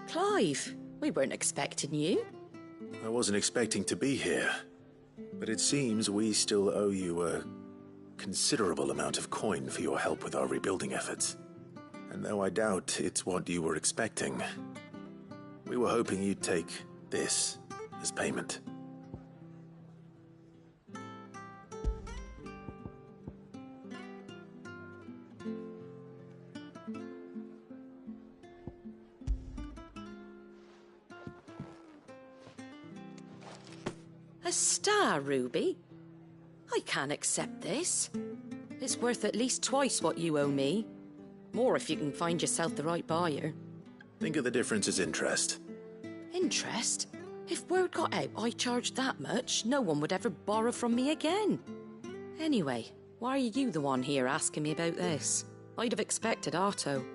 Clive, we weren't expecting you. I wasn't expecting to be here, but it seems we still owe you a considerable amount of coin for your help with our rebuilding efforts. And though I doubt it's what you were expecting, we were hoping you'd take this as payment. A star, Ruby? I can't accept this. It's worth at least twice what you owe me. More if you can find yourself the right buyer. Think of the difference as interest. Interest? If word got out I charged that much, no one would ever borrow from me again. Anyway, why are you the one here asking me about this? I'd have expected Otto.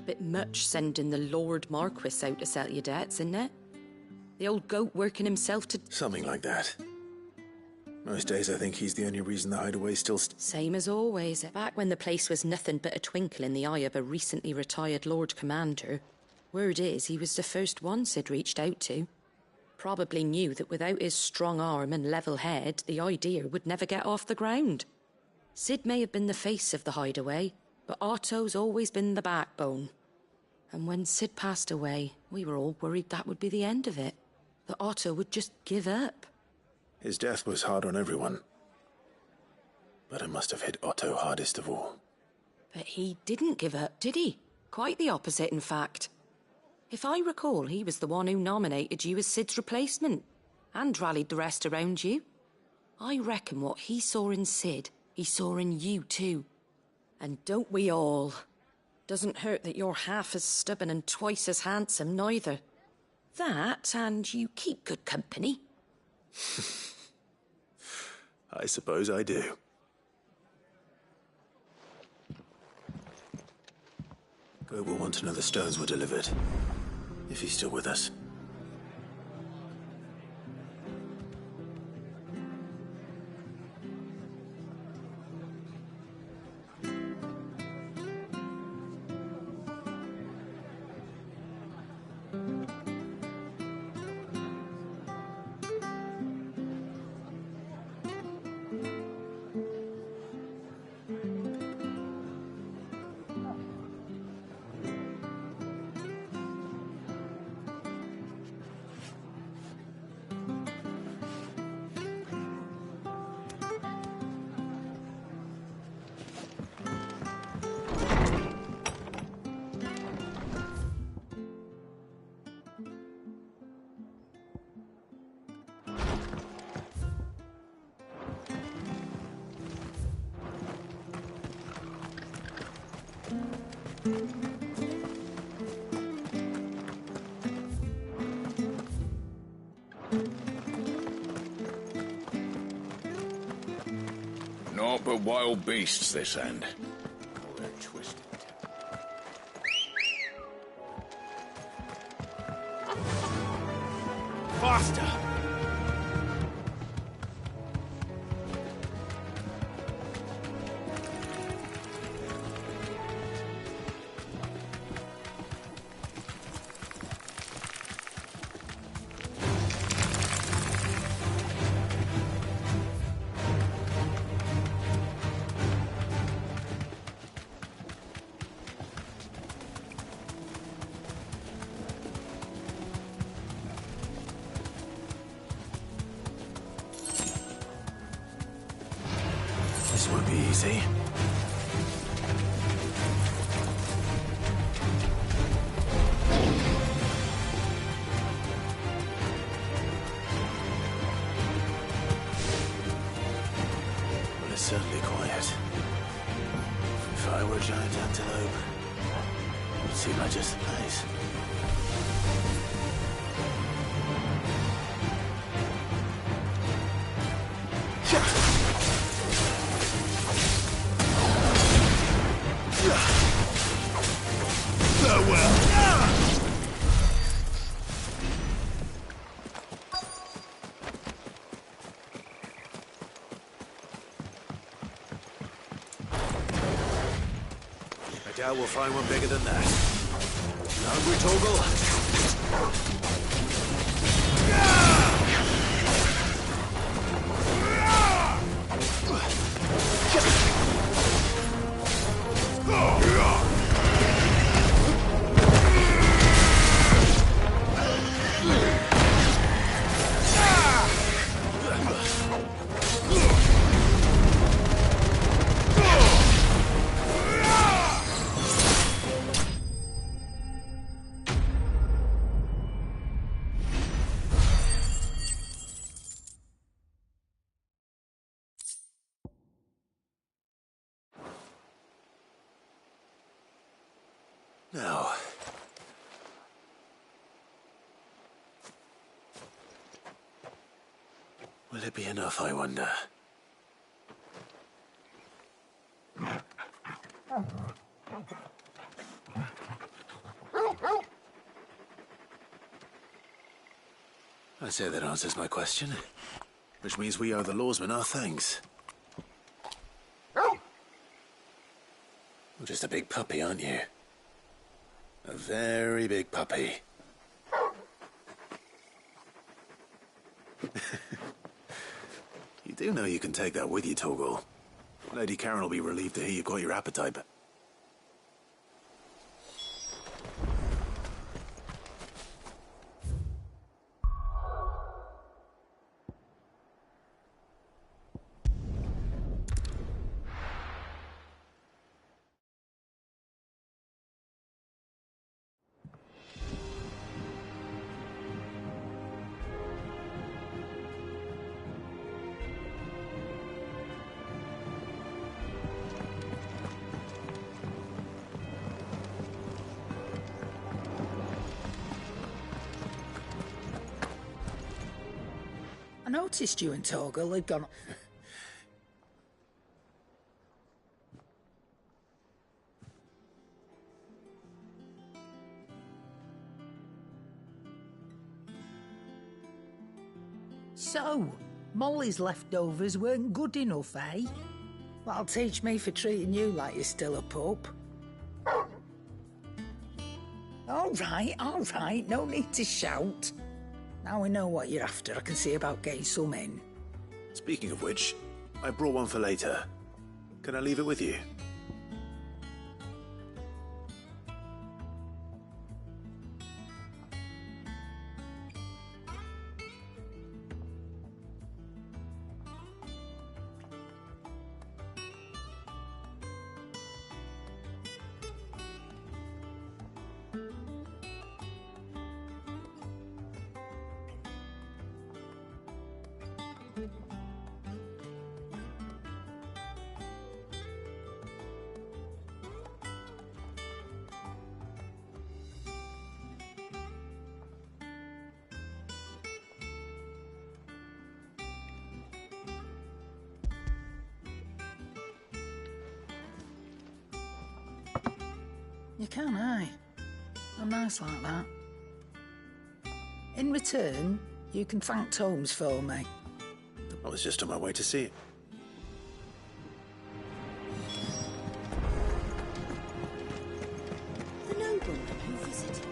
Bit much sending the Lord Marquis out to settle your debts, isn't it? The old goat working himself to... Something like that. Most days I think he's the only reason the hideaway's still... Same as always. Back when the place was nothing but a twinkle in the eye of a recently retired Lord Commander, word is he was the first one Sid reached out to. Probably knew that without his strong arm and level head, the idea would never get off the ground. Sid may have been the face of the hideaway, but Otto's always been the backbone. And when Sid passed away, we were all worried that would be the end of it. That Otto would just give up. His death was hard on everyone. But it must have hit Otto hardest of all. But he didn't give up, did he? Quite the opposite, in fact. If I recall, he was the one who nominated you as Sid's replacement, and rallied the rest around you. I reckon what he saw in Sid, he saw in you too. And don't we all? Doesn't hurt that you're half as stubborn and twice as handsome, neither. That, and you keep good company. I suppose I do. Go will want to know the stones were delivered, if he's still with us. Naught but wild beasts, this end. Oh, they're twisted. Faster! This won't be easy. Well, it's certainly quiet. If I were a giant antelope, it would seem like just the place. I doubt we'll find one bigger than that. Hungry, Torgal? Now, will it be enough, I wonder? I say that answers my question, which means we owe the lawsmen our thanks. You're just a big puppy, aren't you? A very big puppy. You do know you can take that with you, Torgal. Lady Karen will be relieved to hear you've got your appetite, but... I noticed you and Torgal had gone... So, Molly's leftovers weren't good enough, eh? That'll teach me for treating you like you're still a pup. All right, no need to shout. Now we know what you're after, I can see about getting some in. Speaking of which, I brought one for later. Can I leave it with you? You can, eh? I'm nice like that. In return, you can thank Tomes for me. I was just on my way to see it. The nobleman who visited.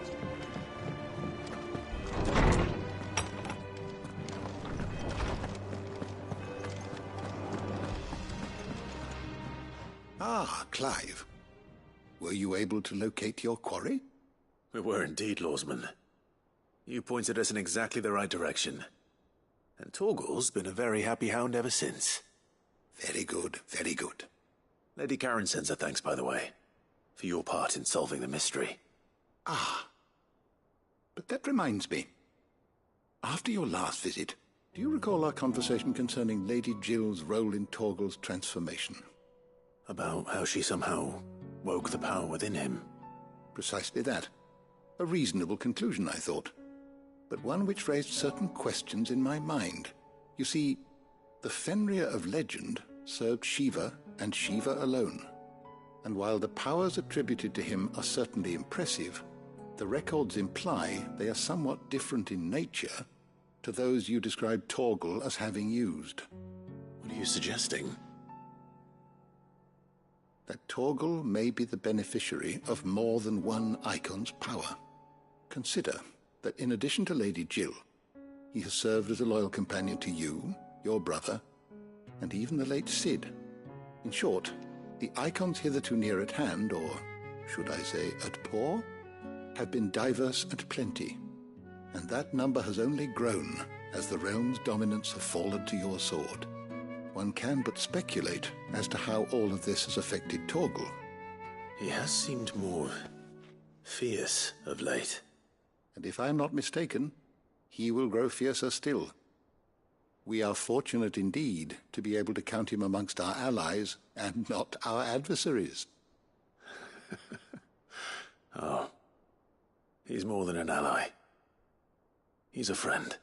Ah, Clive. Were you able to locate your quarry? We were indeed, Lawsman. You pointed us in exactly the right direction. And Torgal's been a very happy hound ever since. Very good, very good. Lady Karen sends her thanks, by the way, for your part in solving the mystery. Ah. But that reminds me. After your last visit, do you recall our conversation concerning Lady Jill's role in Torgal's transformation? About how she somehow woke the power within him. Precisely that. A reasonable conclusion, I thought. But one which raised certain questions in my mind. You see, the Fenrir of legend served Shiva and Shiva alone. And while the powers attributed to him are certainly impressive, the records imply they are somewhat different in nature to those you described Torgal as having used. What are you suggesting? That Torgal may be the beneficiary of more than one icon's power. Consider that in addition to Lady Jill, he has served as a loyal companion to you, your brother, and even the late Cid. In short, the icons hitherto near at hand, or should I say at paw, have been diverse and plenty, and that number has only grown as the realm's dominance have fallen to your sword. One can but speculate as to how all of this has affected Torgal. He has seemed more fierce of late. And if I am not mistaken, he will grow fiercer still. We are fortunate indeed to be able to count him amongst our allies and not our adversaries. Oh, he's more than an ally. He's a friend.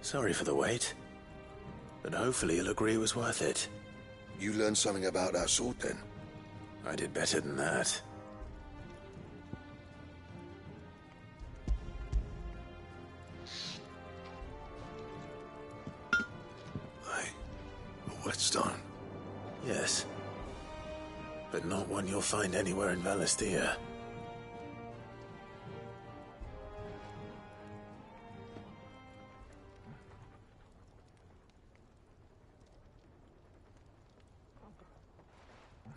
Sorry for the wait, but hopefully you'll agree it was worth it. You learned something about that sword, then? I did better than that. A whetstone? Yes. But not one you'll find anywhere in Valisthea.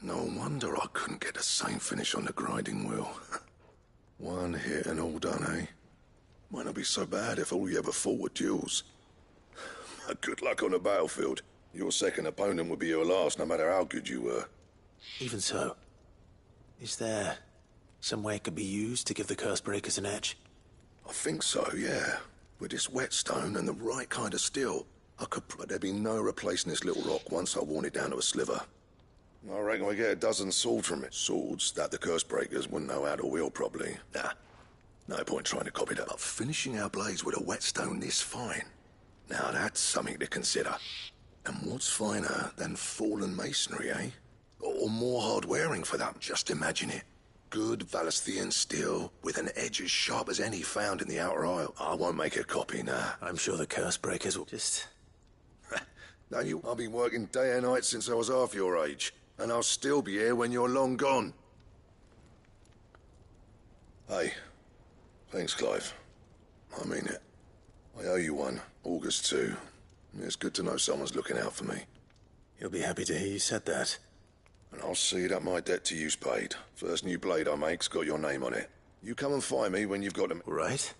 No wonder I couldn't get the same finish on the grinding wheel. One hit and all done, eh? Might not be so bad if all you ever fought were duels. Good luck on the battlefield. Your second opponent would be your last, no matter how good you were. Even so, is there some way it could be used to give the curse breakers an edge? I think so, yeah. With this whetstone and the right kind of steel, but there'd be no replacing this little rock once I worn it down to a sliver. I reckon we get a dozen swords from it. Swords that the curse breakers wouldn't know how to wield properly. Nah, no point trying to copy that. But finishing our blades with a whetstone this fine, now that's something to consider. And what's finer than fallen masonry, eh? Or more hard-wearing for that. Just imagine it. Good Valesthian steel with an edge as sharp as any found in the Outer Isle. I won't make a copy, nah. I'm sure the curse breakers will just... Don't you? I've been working day and night since I was half your age. And I'll still be here when you're long gone. Hey, thanks, Clive. I mean it. I owe you one, August too. It's good to know someone's looking out for me. He'll be happy to hear you said that. And I'll see that my debt to you's paid. First new blade I make's got your name on it. You come and find me when you've got them. Right?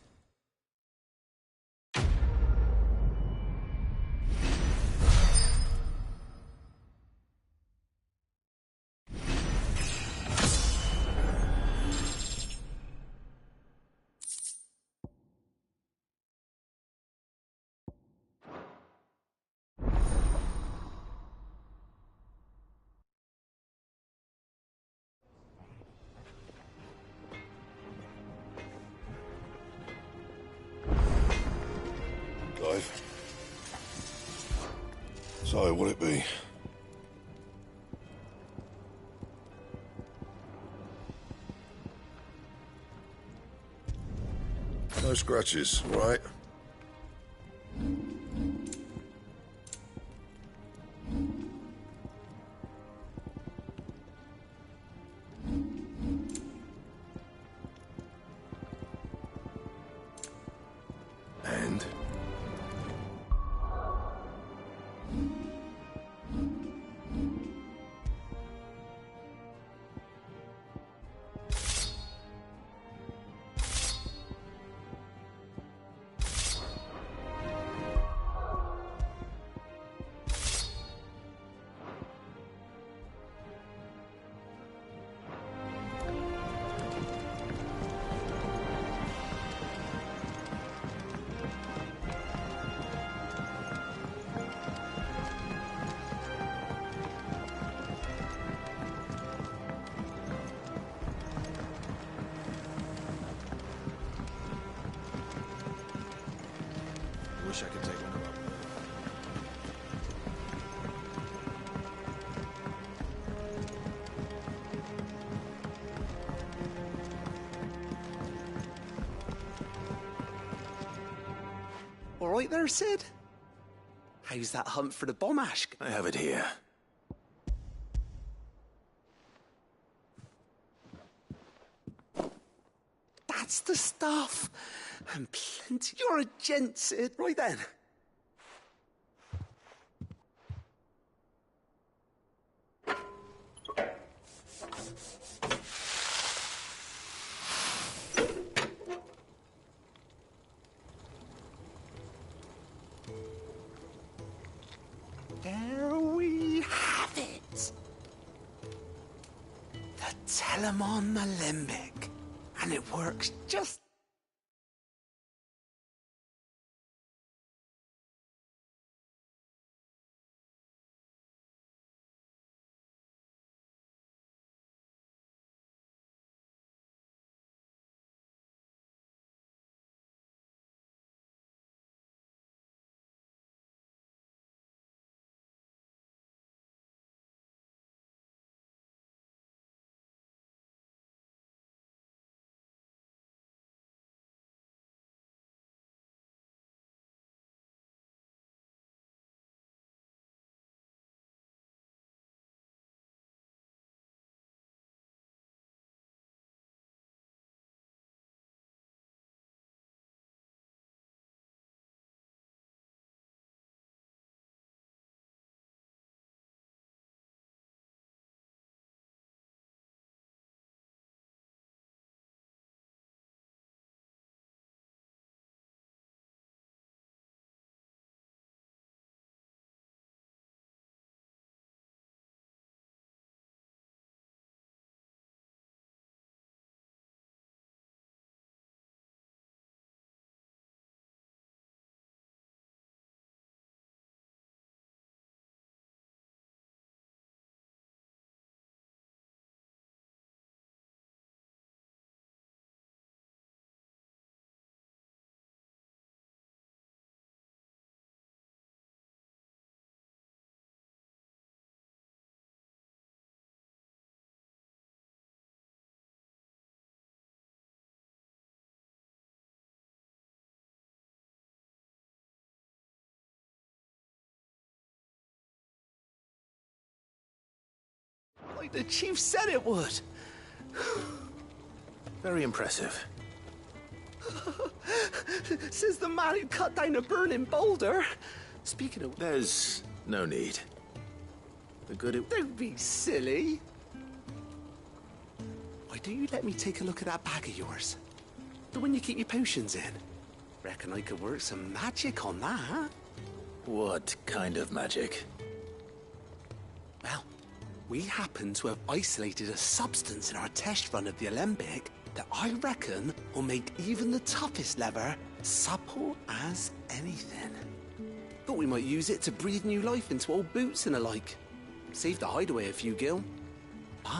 Clive. So, what'll it be? No scratches, right? And? Wish I could take one of them. All right there, Sid? How's that hunt for the bomb ash? I have it here. That's the stuff. And plenty. You're a gent, Sid. Right then. There we have it. The Telemon Alembic. And it works just The chief said it would. Very impressive. Says the man who cut down a burning boulder. Speaking of... There's no need. The good it... Don't be silly. Why don't you let me take a look at that bag of yours? The one you keep your potions in. Reckon I could work some magic on that. What kind of magic? Well, we happen to have isolated a substance in our test run of the Alembic that I reckon will make even the toughest lever supple as anything. Thought we might use it to breathe new life into old boots and the like. Save the hideaway a few gil. But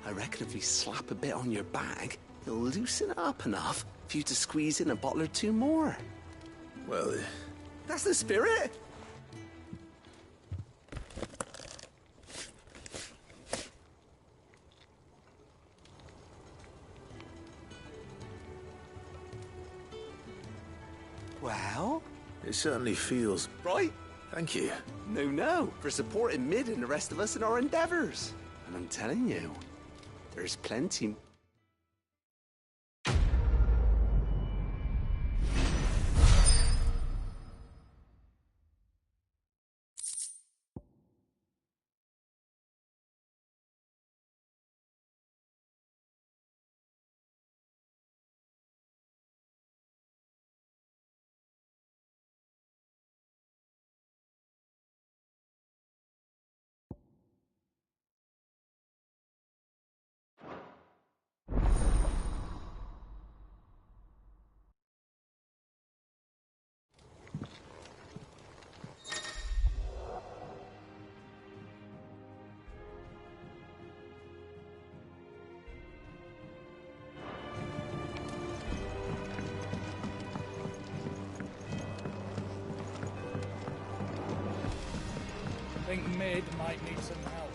I reckon if we slap a bit on your bag, it'll loosen it up enough for you to squeeze in a bottle or two more. Well, That's the spirit. Well, it certainly feels... right? Thank you. No, for supporting Mid and the rest of us in our endeavors. And I'm telling you, there's plenty. I think Mid might need some help.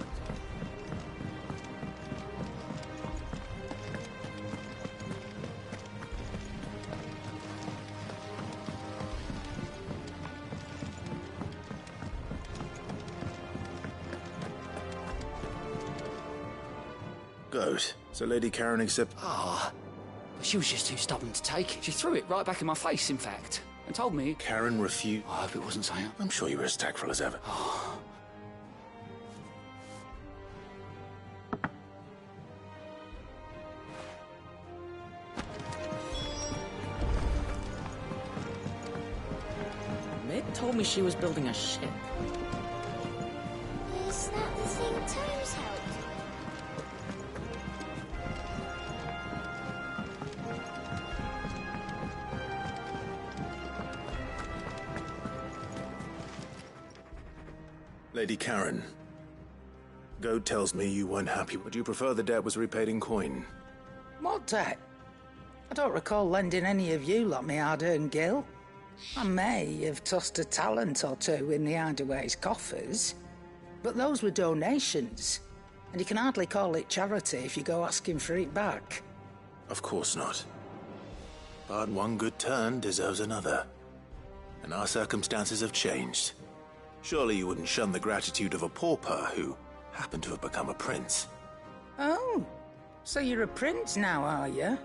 Goat. So Lady Karen accept... Ah, but she was just too stubborn to take it. She threw it right back in my face, in fact, and told me... Karen refused... I hope it wasn't Sam. I'm sure you were as tactful as ever. Mid told me she was building a ship. Is that the thing Tom's helped? Lady Karen, Goat tells me you weren't happy. Would you prefer the debt was repaid in coin? What debt? I don't recall lending any of you lot me hard-earned gil. I may have tossed a talent or two in the Hideaway's coffers, but those were donations, and you can hardly call it charity if you go asking for it back. Of course not. But one good turn deserves another. And our circumstances have changed. Surely you wouldn't shun the gratitude of a pauper who happened to have become a prince. Oh, so you're a prince now, are you?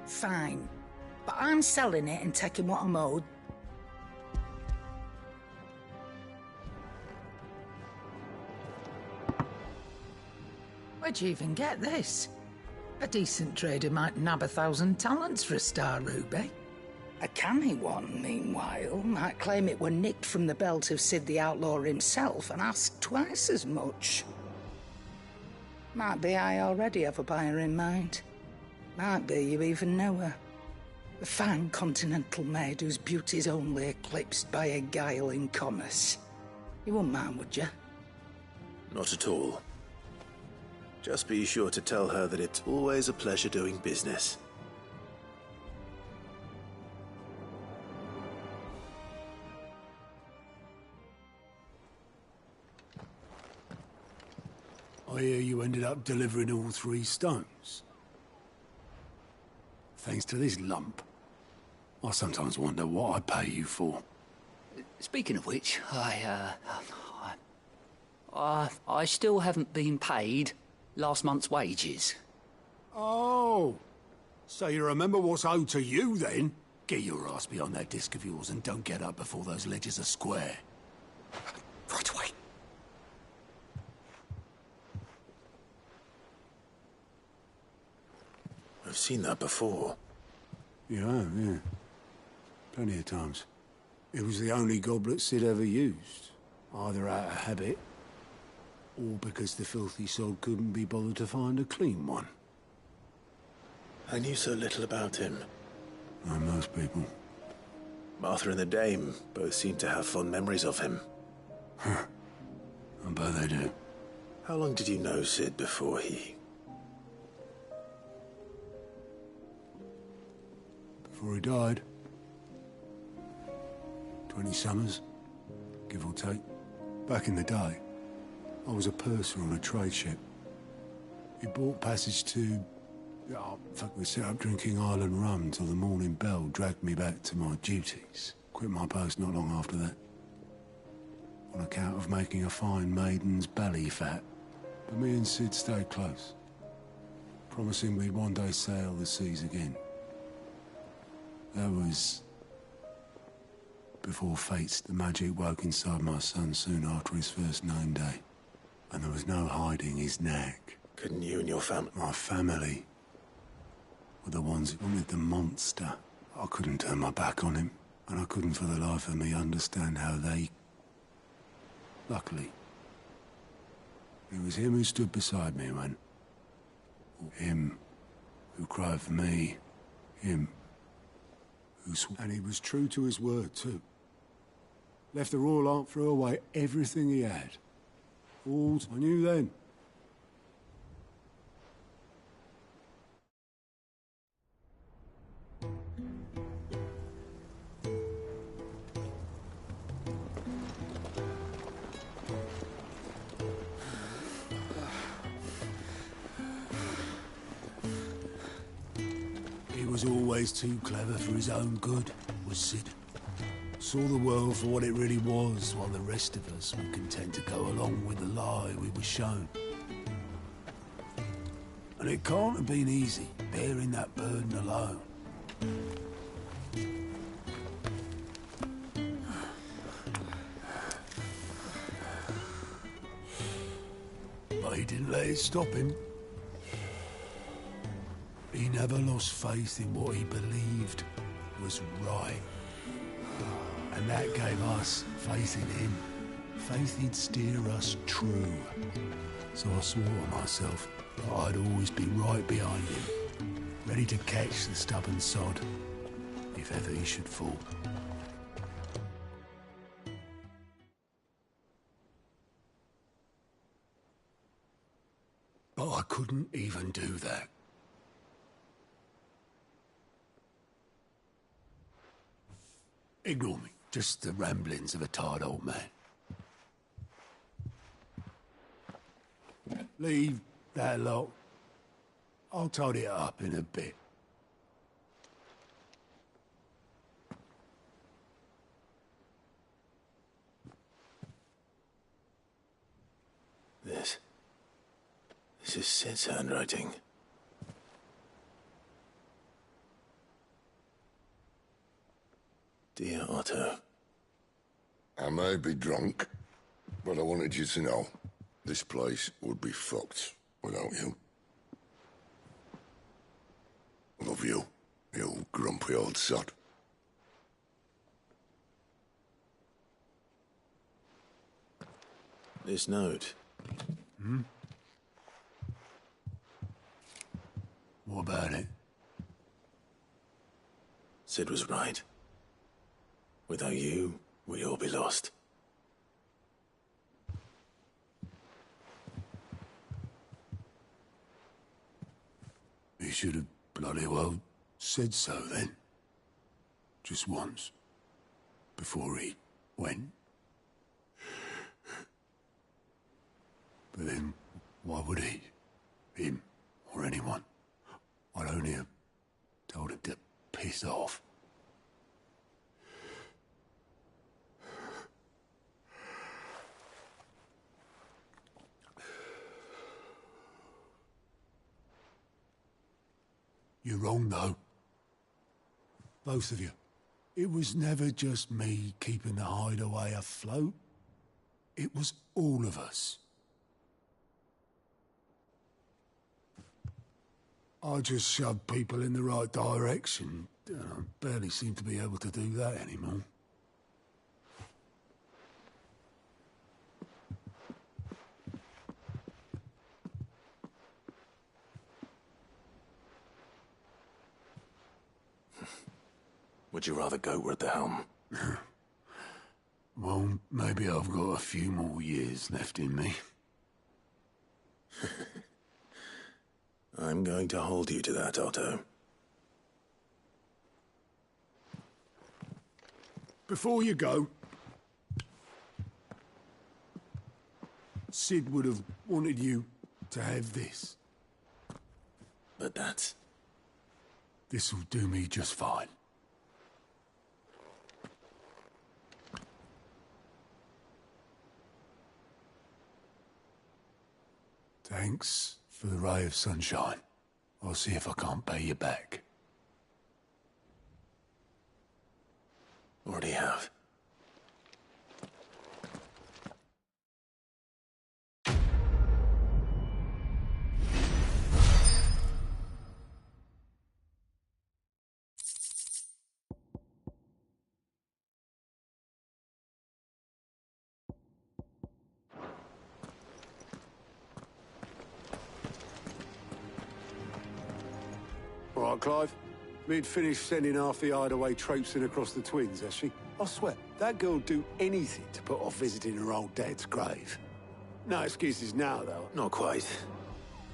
Fine. But I'm selling it and taking what I'm owed. Where'd you even get this? A decent trader might nab 1,000 talents for a star ruby. A canny one, meanwhile, might claim it were nicked from the belt of Sid the Outlaw himself and ask twice as much. Might be I already have a buyer in mind. Might be you even know her. A fine continental maid whose beauty's only eclipsed by a guile in commerce. You wouldn't mind, would you? Not at all. Just be sure to tell her that it's always a pleasure doing business. I hear you ended up delivering all 3 stones. Thanks to this lump. I sometimes wonder what I'd pay you for. Speaking of which, I still haven't been paid last month's wages. Oh, so you remember what's owed to you, then? Get your ass behind that disc of yours and don't get up before those ledgers are square. Right away. I've seen that before. You have, yeah. Plenty of times. It was the only goblet Sid ever used. Either out of habit, or because the filthy sod couldn't be bothered to find a clean one. I knew so little about him. Like most people. Martha and the Dame both seem to have fond memories of him. Huh. I bet they do. How long did you know Sid before he... Before he died? 20 summers, give or take. Back in the day, I was a purser on a trade ship. He bought passage to... Oh, fuck, we set up drinking Island rum till the morning bell dragged me back to my duties. Quit my post not long after that. On account of making a fine maiden's belly fat. But me and Sid stayed close, promising we'd one day sail the seas again. That was... before fate's the magic woke inside my son soon after his first name day. And there was no hiding his knack. Couldn't you and your family... My family were the ones who wanted the monster. I couldn't turn my back on him, and I couldn't for the life of me understand how they... Luckily, it was him who stood beside me when... Him who cried for me. Him who and he was true to his word, too. Left the Royal Aunt threw away everything he had. All I knew then. He was always too clever for his own good, was Sid. Saw the world for what it really was, while the rest of us were content to go along with the lie we were shown. And it can't have been easy, bearing that burden alone. But he didn't let it stop him. He never lost faith in what he believed was right. And that gave us faith in him. Faith he'd steer us true. So I swore to myself that I'd always be right behind him, ready to catch the stubborn sod, if ever he should fall. But I couldn't even do that. Ignore me. Just the ramblings of a tired old man. Leave that lot. I'll tidy it up in a bit. This is Sid's handwriting. Dear Otto. I may be drunk, but I wanted you to know this place would be fucked without you. Love you, you grumpy old sod. This note. Hmm? What about it? Sid was right. Without you, we'd all be lost. He should have bloody well said so then. Just once. Before he went. But then, why would he? Him, or anyone? I'd only have told him to piss off. You're wrong, though. Both of you. It was never just me keeping the hideaway afloat. It was all of us. I just shoved people in the right direction. I barely seem to be able to do that anymore. Would you rather goat were at the helm? Well, maybe I've got a few more years left in me. I'm going to hold you to that, Otto. Before you go, Sid would have wanted you to have this. But that's... This'll do me just fine. Thanks for the ray of sunshine. I'll see if I can't pay you back. Already have. All right, Clive. We'd finished sending half the hideaway traipsing across the twins, has she? I swear, that girl'd do anything to put off visiting her old dad's grave. No excuses now, though. Not quite.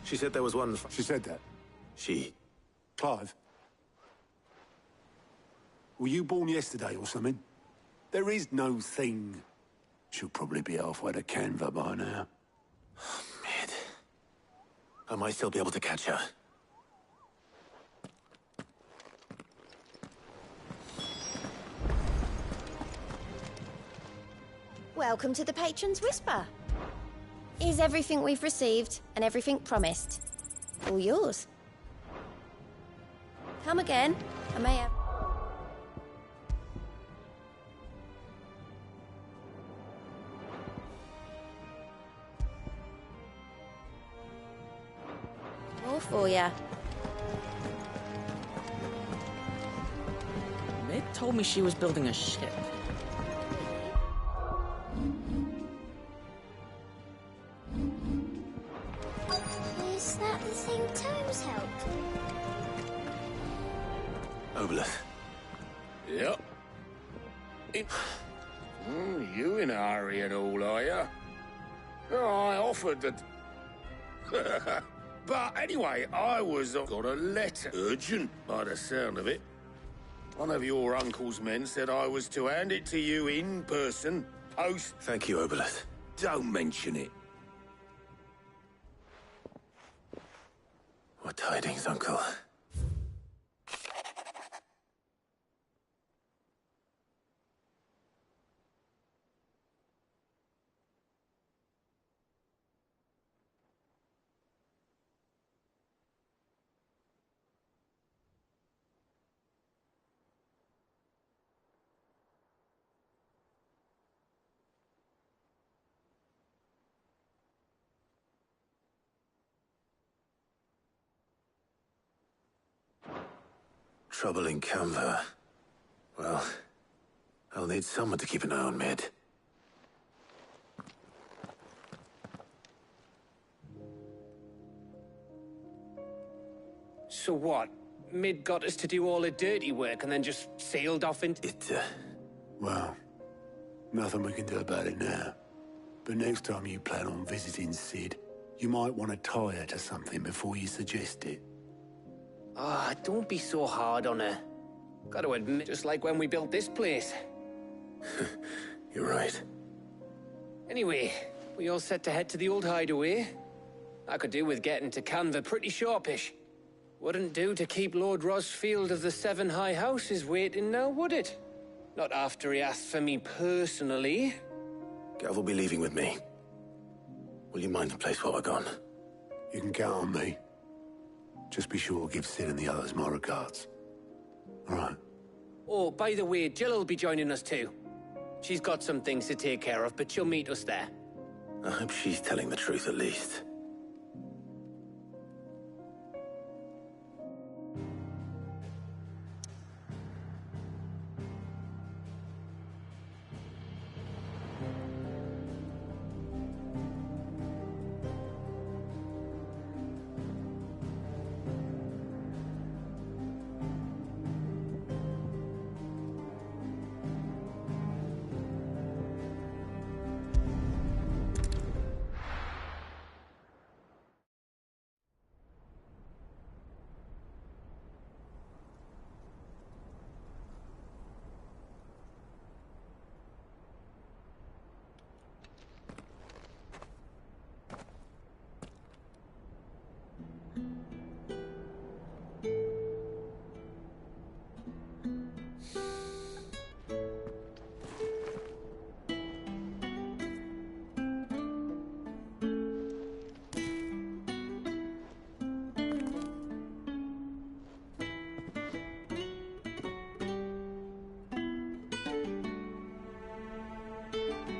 She said there was one... She said that? She... Clive? Were you born yesterday or something? There is no thing. She'll probably be halfway to Canva by now. Mid. I might still be able to catch her. Welcome to the Patron's Whisper. Is everything we've received and everything promised all yours? Come again. I may have... more for ya. Mid told me she was building a ship. Is that the thing Tomes helped? Obelith. Yep. You in a hurry at all, are you? Oh, I offered that... But anyway, I was... got a letter. Urgent, by the sound of it. One of your uncle's men said I was to hand it to you in person, post... Thank you, Obelith. Don't mention it. What tidings, Uncle? Trouble in Canva. Well, I'll need someone to keep an eye on Mid. So what? Mid got us to do all the dirty work and then just sailed off into... Well, nothing we can do about it now. But next time you plan on visiting Sid, you might want to tie her to something before you suggest it. Ah, don't be so hard on her. Gotta admit, just like when we built this place. You're right. Anyway, we all set to head to the old hideaway. I could do with getting to Canva pretty sharpish. Wouldn't do to keep Lord Rosfield of the Seven High Houses waiting now, would it? Not after he asked for me personally. Gav will be leaving with me. Will you mind the place while we're gone? You can count on me. Just be sure to give Sid and the others my regards. All right. Oh, by the way, Jill will be joining us too. She's got some things to take care of, but she'll meet us there. I hope she's telling the truth at least.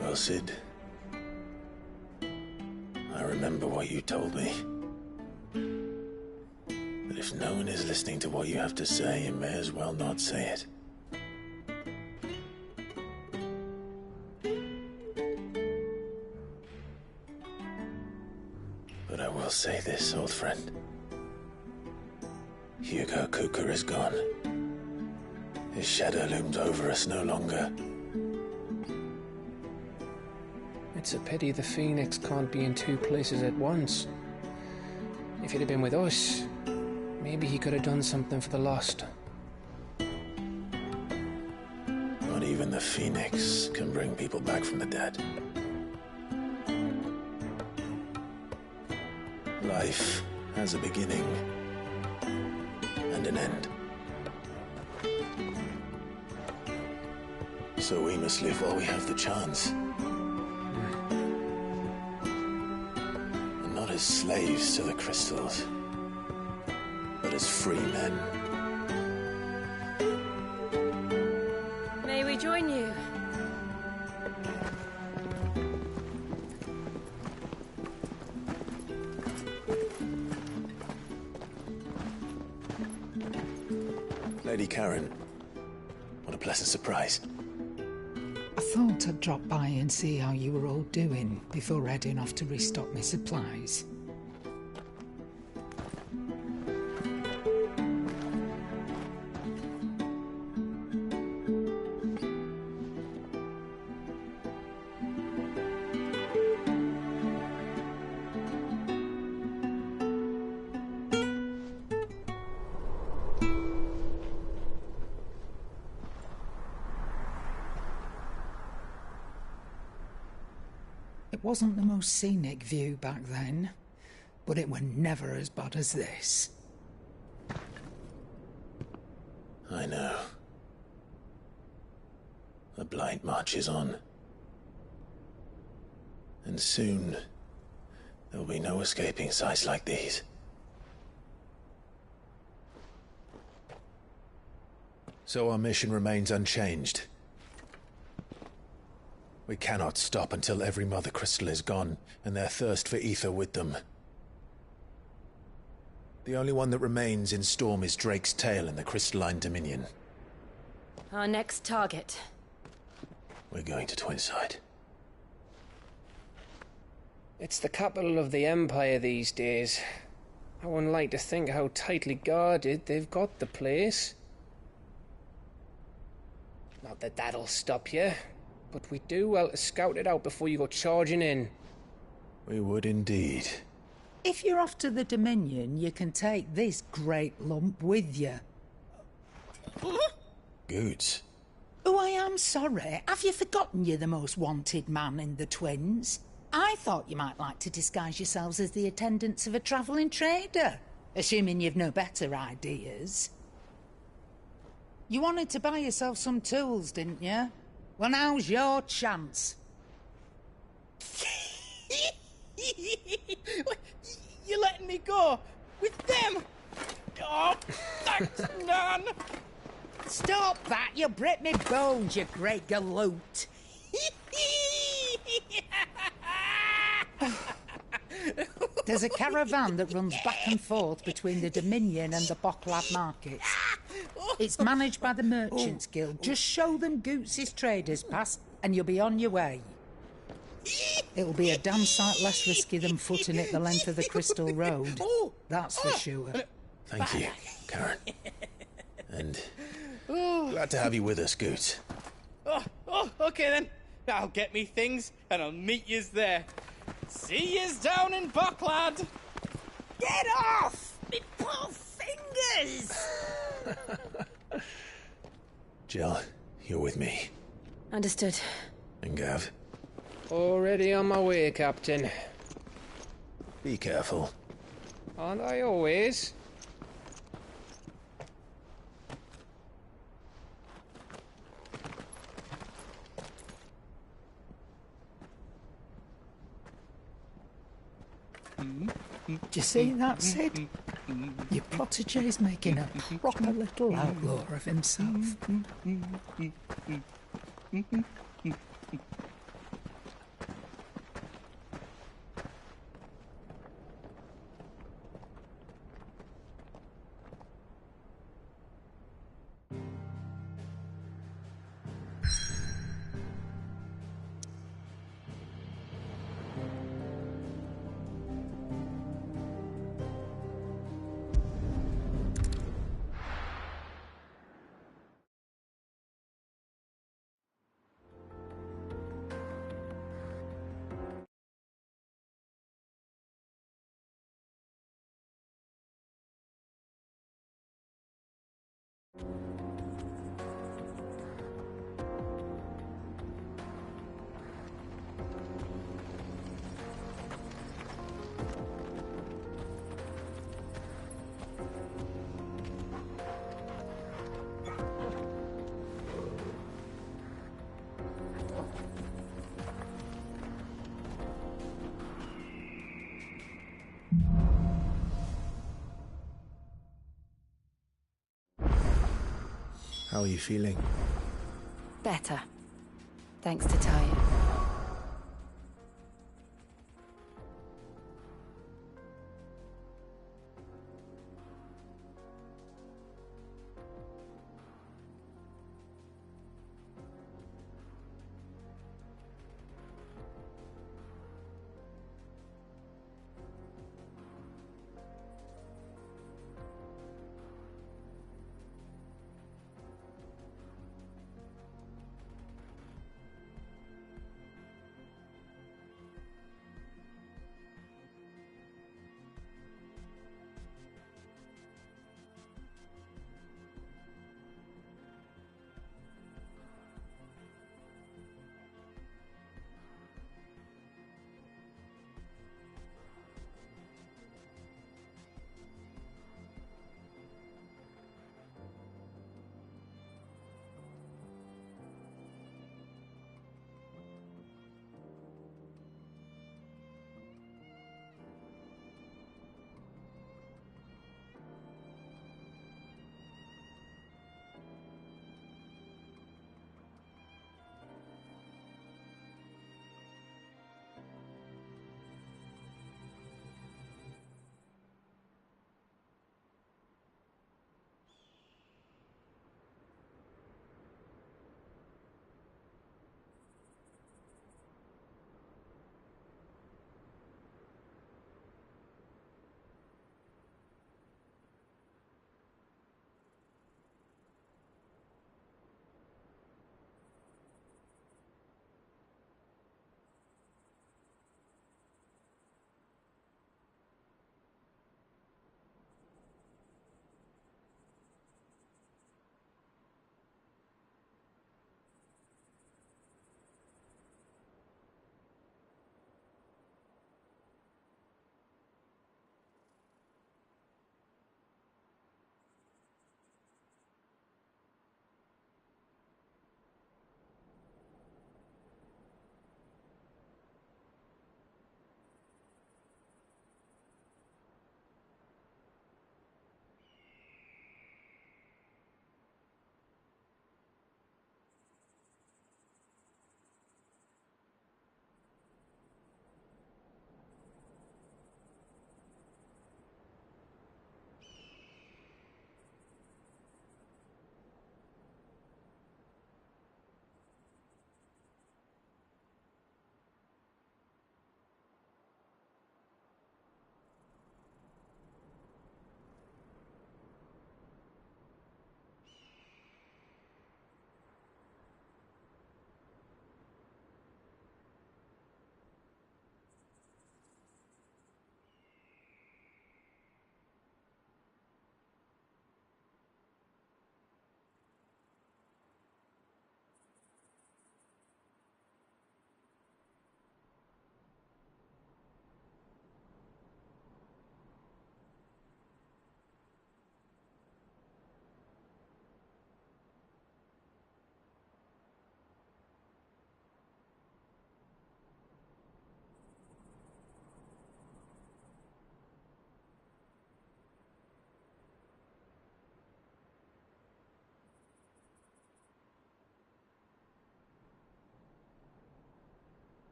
Well, Sid, I remember what you told me. But if no one is listening to what you have to say, you may as well not say it. But I will say this, old friend. Hugo Cooker is gone. His shadow looms over us no longer. It's a pity the Phoenix can't be in two places at once. If he'd have been with us, maybe he could have done something for the lost. Not even the Phoenix can bring people back from the dead. Life has a beginning and an end. So we must live while we have the chance. And not as slaves to the crystals, but as free men. May we join you? Lady Karen, what a pleasant surprise. I thought I'd drop by and see how you were all doing before heading off to restock my supplies. It wasn't the most scenic view back then, but it were never as bad as this. I know. The Blight marches on. And soon, there'll be no escaping sights like these. So our mission remains unchanged. We cannot stop until every Mother Crystal is gone, and their thirst for ether with them. The only one that remains in Storm is Drake's Tail in the Crystalline Dominion. Our next target. We're going to Twinside. It's the capital of the Empire these days. I wouldn't like to think how tightly guarded they've got the place. Not that that'll stop you, but we do well to scout it out before you go charging in. We would indeed. If you're off to the Dominion, you can take this great lump with you. Goods. Oh, I am sorry. Have you forgotten you're the most wanted man in the Twins? I thought you might like to disguise yourselves as the attendants of a travelling trader, assuming you've no better ideas. You wanted to buy yourself some tools, didn't you? Well, now's your chance. You're letting me go with them? Oh, thanks, Nan! Stop that! You break me bones, you great galoot! There's a caravan that runs back and forth between the Dominion and the Bocklab markets. It's managed by the Merchants Guild. Just show them Goots' traders pass and you'll be on your way. It'll be a damn sight less risky than footing it the length of the Crystal Road. That's for sure. Thank you, Karen. And glad to have you with us, Goots. Okay then. I'll get me things and I'll meet yous there. See yous down in Bucklad. Get off! Me poor fingers! Jill, you're with me. Understood. And Gav, Already on my way, Captain. be careful. Aren't I always? Do you see that, Sid? Your protégé's making a proper little outlaw of himself. How are you feeling? Better. Thanks to Tyre.